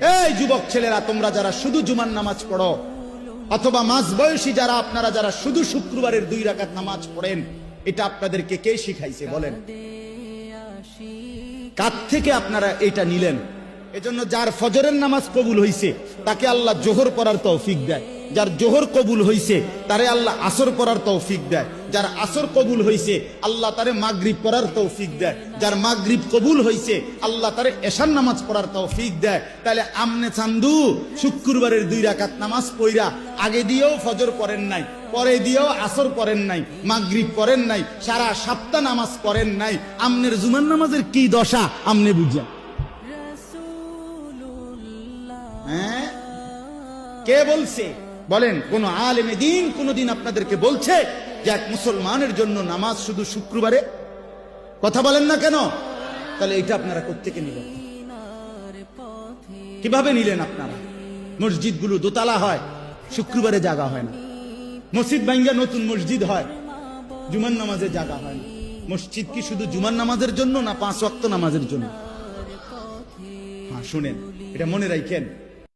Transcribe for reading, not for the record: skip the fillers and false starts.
এই যুবক ছেলেরা, তোমরা যারা শুধু জুমার নামাজ পড়ো, অথবা মাঝ বয়সী যারা আপনারা যারা শুধু শুক্রবারের 2 রাকাত নামাজ পড়েন, এটা আপনাদেরকে কে শিখাইছে বলেন? কার থেকে আপনারা এটা নিলেন? এজন্য যার ফজরের নামাজ কবুল হইছে তাকে আল্লাহ জোহর পড়ার তৌফিক দেয়, যার জোহর কবুল হইছে তারে আল্লাহ আসর পড়ার তৌফিক দেয়, যার আসর কবুল হইছে আল্লাহ তারে মাগরিব পড়ার তৌফিক দেয়, যার মাগরিব কবুল হইছে আল্লাহ তারে এশার নামাজ পড়ার তৌফিক দেয়। তাহলে আমনে চান্দু শুক্রবারের 2 রাকাত নামাজ পড়া আগে দিয়েও ফজর পড়েন নাই, পরে দিয়েও আসর পড়েন নাই, মাগরিব পড়েন নাই, সারা সপ্তাহ নামাজ পড়েন নাই, আমনের জুমার নামাজের কি দশা আমনে বুঝা? হ্যাঁ, কে বলছে বলেন? কোন আলেমে দ্বীন কোনদিন আপনাদেরকে বলছে যে এক মুসলমানের জন্য নামাজ শুধু শুক্রবারে? কথা বলেন না কেন? তাহলে এটা আপনারা কোত্থেকে নিলেন? কিভাবে নিলেন আপনারা? মসজিদগুলো দোতলা হয়, শুক্রবারে জায়গা হয় না। মসজিদ ভাঙ্গা নতুন মসজিদ হয়, জুমার নামাজে জায়গা হয় না। মসজিদ কি শুধু জুমার নামাজের জন্য না 5 ওয়াক্ত নামাজের জন্য? হ্যাঁ শুনেন, এটা মনে রাখেন।